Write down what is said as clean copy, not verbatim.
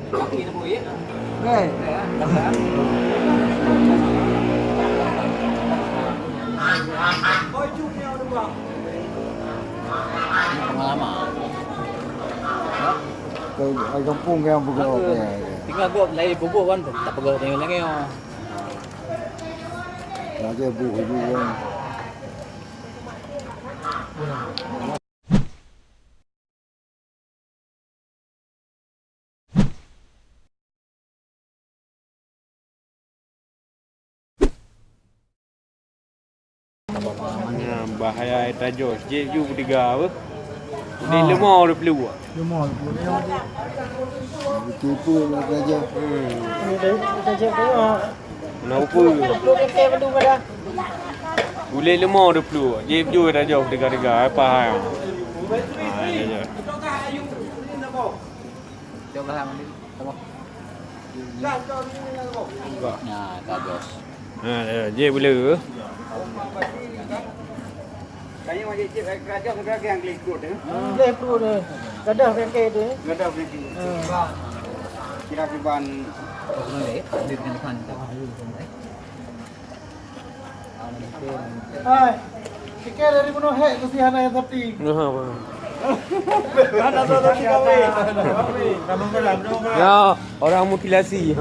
Kaki tu boleh. Okey. Pengalaman. Ai kampung yang bergerak ya. Tinggal buat lain bubuk kan tak pegang tengok lagi. Raja bu juga. Bahaya air tajur. Sikit ju bertiga apa? Ini lemah dia perlu buat. Lemah pun yang tipu nak raja. Kita cek tengok. Kenapa? Perlu kekeh padu pada. Boleh lemah dia perlu buat. Dia ju air tajur bertiga-tiga. Apa hal? Ini je. Coba lah mandi. Coba. Nah, kagos. Dia boleh ke? Kayaknya macam cik kerajaan negara yang ikut tu. Boleh perlu tu. Gadah kekeh tu. Gadah berhenti. Kira kiban Boleh. Dia dengan depan. Hai. Kekeh dari penuh hek kesian ayat tadi. Apa? Ada tadi kami. Kamu kalah, Ya, orang mutilasi.